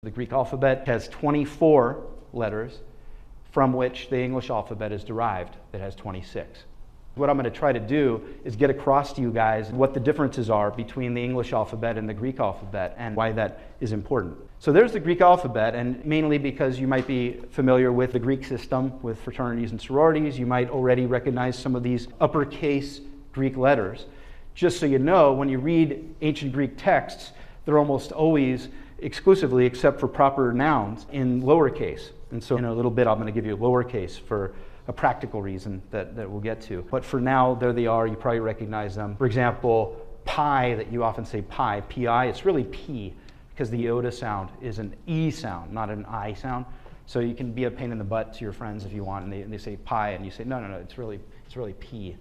The Greek alphabet has 24 letters, from which the English alphabet is derived, that has 26. What I'm going to try to do is get across to you guys what the differences are between the English alphabet and the Greek alphabet and why that is important. So there's the Greek alphabet, and mainly because you might be familiar with the Greek system with fraternities and sororities, you might already recognize some of these uppercase Greek letters. Just so you know, when you read ancient Greek texts, they're almost always exclusively, except for proper nouns, in lowercase. And so in a little bit I'm going to give you lowercase for a practical reason that we'll get to. But for now, there they are. You probably recognize them. For example, pi, that you often say pi, P-I, it's really P, because the iota sound is an E sound, not an I sound. So you can be a pain in the butt to your friends if you want, and they say pi, and you say, no, it's really P.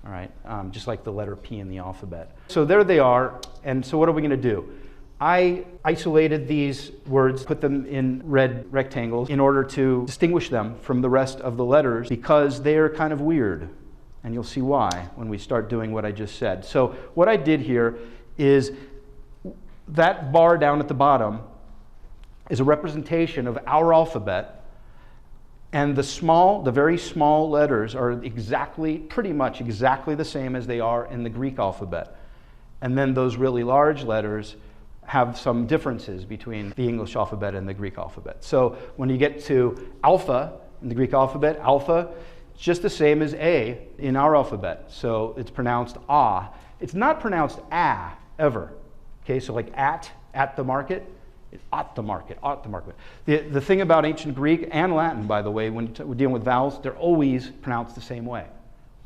All right, just like the letter P in the alphabet. So there they are, and so what are we going to do? I isolated these words, put them in red rectangles in order to distinguish them from the rest of the letters because they are kind of weird. And you'll see why when we start doing what I just said. So what I did here is that bar down at the bottom is a representation of our alphabet, and the very small letters are pretty much exactly the same as they are in the Greek alphabet. And then those really large letters have some differences between the English alphabet and the Greek alphabet. So when you get to alpha in the Greek alphabet, alpha, it's just the same as A in our alphabet. So it's pronounced ah. It's not pronounced ah, ever. Okay, so like at the market, it's at the market, at the market. The thing about ancient Greek and Latin, by the way, when we're dealing with vowels, they're always pronounced the same way.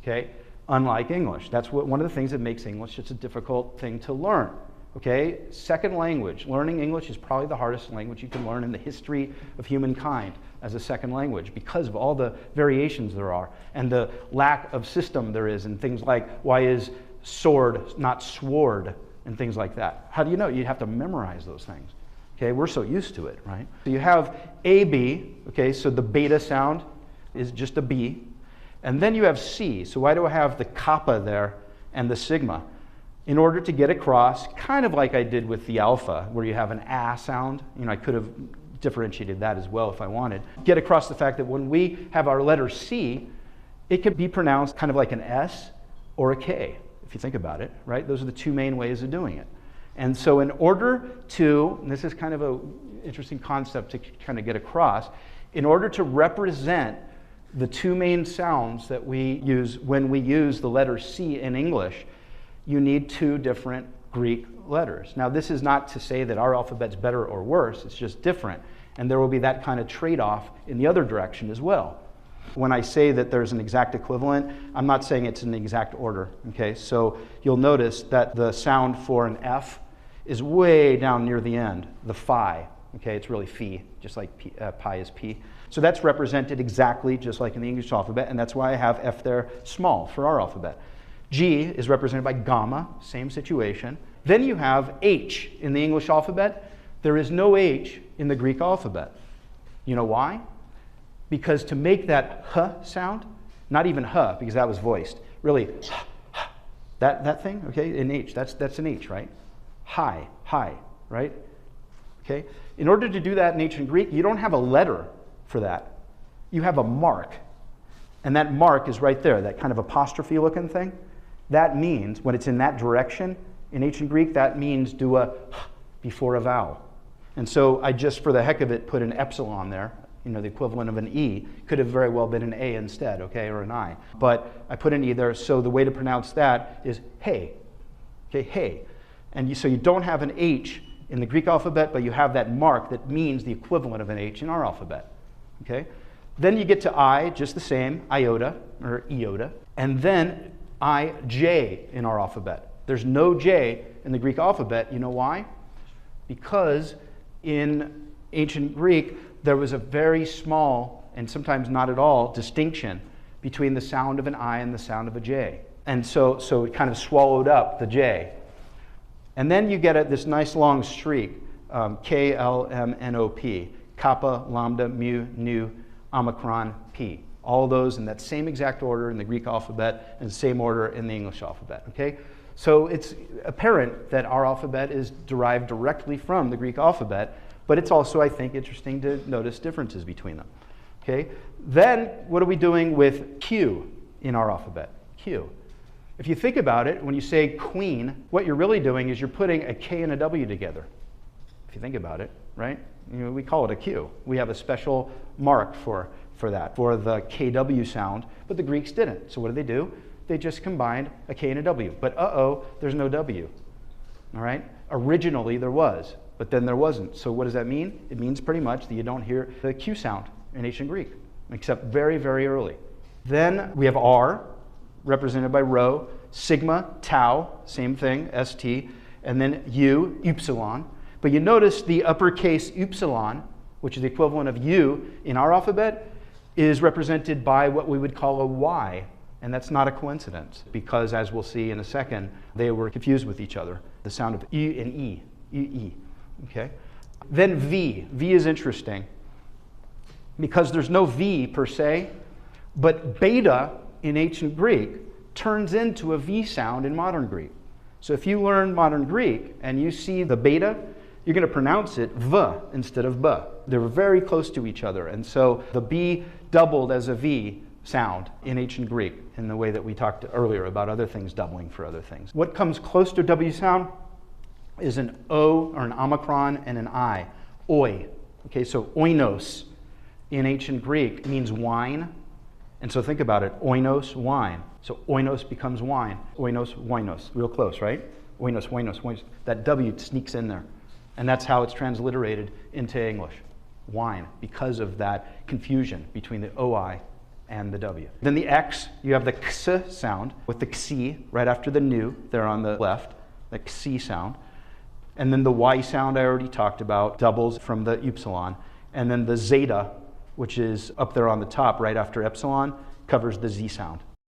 Okay, unlike English. That's one of the things that makes English such a difficult thing to learn. Okay, second language. Learning English is probably the hardest language you can learn in the history of humankind as a second language because of all the variations there are and the lack of system there is, and things like why is sword not sword and things like that. How do you know? You have to memorize those things. Okay, we're so used to it, right? So you have AB, okay, so the beta sound is just a B. And then you have C. So why do I have the kappa there and the sigma? In order to get across, kind of like I did with the alpha, where you have an ah sound. You know, I could have differentiated that as well if I wanted. Get across the fact that when we have our letter C, it could be pronounced kind of like an S or a K, if you think about it, right? Those are the two main ways of doing it. And so in order to, and this is kind of an interesting concept to kind of get across, in order to represent the two main sounds that we use when we use the letter C in English, you need two different Greek letters. Now, this is not to say that our alphabet's better or worse, it's just different. And there will be that kind of trade-off in the other direction as well. When I say that there's an exact equivalent, I'm not saying it's in the exact order, okay? So you'll notice that the sound for an F is way down near the end, the phi, okay? It's really phi, just like pi is P. So that's represented exactly just like in the English alphabet, and that's why I have F there small for our alphabet. G is represented by gamma, same situation. Then you have H in the English alphabet. There is no H in the Greek alphabet. You know why? Because to make that h sound, not even h, because that was voiced, really that thing, okay, in H, that's an H, right? High, right? Okay? In order to do that in ancient Greek, you don't have a letter for that. You have a mark. And that mark is right there, that kind of apostrophe looking thing. That means, when it's in that direction, in ancient Greek, that means do a before a vowel. And so I just, for the heck of it, put an epsilon there, you know, the equivalent of an E. Could have very well been an A instead, okay, or an I. But I put an E there, so the way to pronounce that is hey, okay, hey. And so you don't have an H in the Greek alphabet, but you have that mark that means the equivalent of an H in our alphabet, okay? Then you get to I, just the same, iota, or iota, and then I-J in our alphabet. There's no J in the Greek alphabet. You know why? Because in ancient Greek, there was a very small, and sometimes not at all, distinction between the sound of an I and the sound of a J. And so it kind of swallowed up the J. And then you get this nice long streak, K-L-M-N-O-P, kappa, lambda, mu, nu, omicron, P. All those in that same exact order in the Greek alphabet and the same order in the English alphabet, okay? So it's apparent that our alphabet is derived directly from the Greek alphabet, but it's also, I think, interesting to notice differences between them. Okay? Then, what are we doing with Q in our alphabet? Q. If you think about it, when you say queen, what you're really doing is you're putting a K and a W together. If you think about it, right? We call it a Q. We have a special mark for that, for the KW sound, but the Greeks didn't. So what do? They just combined a K and a W. But there's no W. All right? Originally there was, but then there wasn't. So what does that mean? It means pretty much that you don't hear the Q sound in ancient Greek, except very, very early. Then we have R, represented by rho, sigma, tau, same thing, ST, and then U, upsilon. But you notice the uppercase upsilon, which is the equivalent of U in our alphabet, is represented by what we would call a Y. And that's not a coincidence, because as we'll see in a second, they were confused with each other. The sound of U and E, U-E, okay? Then V. V is interesting, because there's no V per se, but beta in ancient Greek turns into a V sound in modern Greek. So if you learn modern Greek and you see the beta, you're going to pronounce it V instead of B. They're very close to each other. And so the B doubled as a V sound in ancient Greek in the way that we talked earlier about other things doubling for other things. What comes close to W sound is an O or an omicron and an I. Oi. Okay, so oinos in ancient Greek means wine. And so think about it, oinos, wine. So oinos becomes wine. Oinos, winos. Real close, right? Oinos, winos, winos. That W sneaks in there. And that's how it's transliterated into English. Wine, because of that confusion between the OI and the W. Then the X, you have the X sound with the XI right after the nu there on the left, the XI sound. And then the Y sound I already talked about, doubles from the upsilon. And then the zeta, which is up there on the top right after epsilon, covers the Z sound.